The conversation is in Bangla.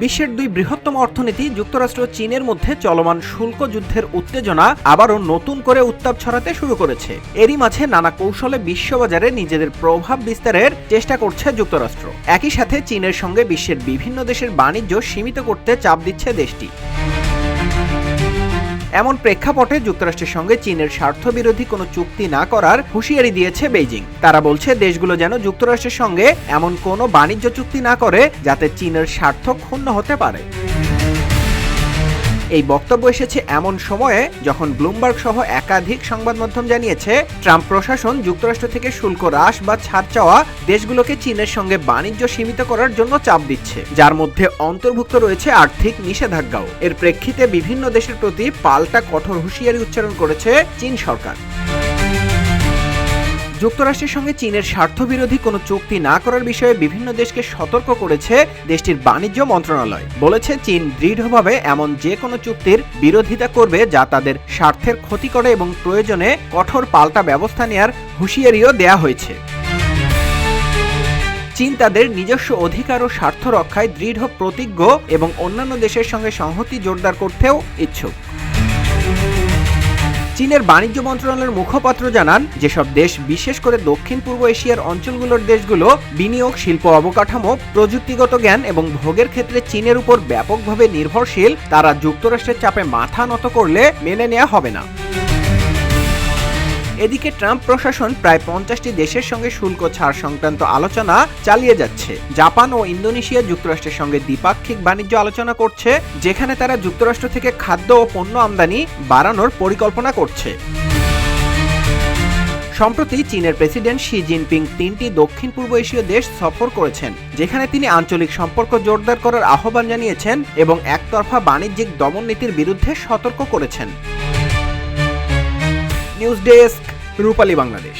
বিশ্বের দুই বৃহত্তম অর্থনীতি যুক্তরাষ্ট্র ও চীনের মধ্যে চলমান শুল্ক যুদ্ধের উত্তেজনা আবারও নতুন করে উত্তাপ ছড়াতে শুরু করেছে। এরই মাঝে নানা কৌশলে বিশ্ববাজারে নিজেদের প্রভাব বিস্তারের চেষ্টা করছে যুক্তরাষ্ট্র। একই সাথে চীনের সঙ্গে বিশ্বের বিভিন্ন দেশের বাণিজ্য সীমিত করতে চাপ দিচ্ছে দেশটি। এমন প্রেক্ষাপটে যুক্তরাষ্ট্রের সঙ্গে চীনের স্বার্থবিরোধী কোনো চুক্তি না করার হুঁশিয়ারি দিয়েছে বেইজিং। তারা বলছে দেশগুলো যেন যুক্তরাষ্ট্রের সঙ্গে এমন কোনো বাণিজ্য চুক্তি না করে যাতে চীনের স্বার্থ ক্ষুণ্ণ হতে পারে। এই বক্তব্য এসেছে এমন সময়ে যখন ব্লুমবার্গ সহ একাধিক সংবাদ মাধ্যম জানিয়েছে ট্রাম্প প্রশাসন যুক্তরাষ্ট্র থেকে শুল্ক হ্রাস বা ছাড় চাওয়া দেশগুলোকে চীনের সঙ্গে বাণিজ্য সীমিত করার জন্য চাপ দিচ্ছে, যার মধ্যে অন্তর্ভুক্ত রয়েছে আর্থিক নিষেধাজ্ঞাও। এর প্রেক্ষিতে বিভিন্ন দেশের প্রতি পাল্টা কঠোর হুঁশিয়ারি উচ্চারণ করেছে চীন সরকার। যুক্তরাষ্ট্রের সঙ্গে চীনের স্বার্থবিরোধী কোনো চুক্তি না করার বিষয়ে বিভিন্ন দেশকে সতর্ক করেছে দেশটির বাণিজ্য মন্ত্রণালয়। বলেছে চীন দৃঢ়ভাবে এমন যে কোনো চুক্তির বিরোধিতা করবে যা তাদের স্বার্থের ক্ষতি করে এবং প্রয়োজনে কঠোর পাল্টা ব্যবস্থা নেওয়ার হুঁশিয়ারিও দেয়া হয়েছে। চীন তাদের নিজস্ব অধিকার ও স্বার্থ রক্ষায় দৃঢ় প্রতিজ্ঞ এবং অন্যান্য দেশের সঙ্গে সংহতি জোরদার করতেও ইচ্ছুক। চীনের বাণিজ্য মন্ত্রণালয়ের মুখপাত্র জানান, যেসব দেশ বিশেষ করে দক্ষিণ পূর্ব এশিয়ার অঞ্চলগুলোর দেশগুলো বিনিয়োগ, শিল্প অবকাঠামো, প্রযুক্তিগত জ্ঞান এবং ভোগের ক্ষেত্রে চীনের উপর ব্যাপকভাবে নির্ভরশীল, তারা যুক্তরাষ্ট্রের চাপে মাথা নত করলে মেনে নেওয়া হবে না। এদিকে ট্রাম্প প্রশাসন প্রায় 50টি দেশের সঙ্গে শুল্ক ছাড় সংক্রান্ত আলোচনা চালিয়ে যাচ্ছে। জাপান ও ইন্দোনেশিয়া যুক্তরাষ্ট্রের সঙ্গে দ্বিপাক্ষিক বাণিজ্য আলোচনা করছে, যেখানে তারা যুক্তরাষ্ট্র থেকে খাদ্য ও পণ্য আমদানি বাড়ানোর পরিকল্পনা করছে। সম্প্রতি চীনের প্রেসিডেন্ট শি জিনপিং 3টি দক্ষিণ পূর্ব এশীয় দেশ সফর করেছেন, যেখানে তিনি আঞ্চলিক সম্পর্ক জোরদার করার আহ্বান জানিয়েছেন এবং একতরফা বাণিজ্যিক দমন নীতির বিরুদ্ধে সতর্ক করেছেন। নিউজ ডেস্ক, রূপালী বাংলাদেশ।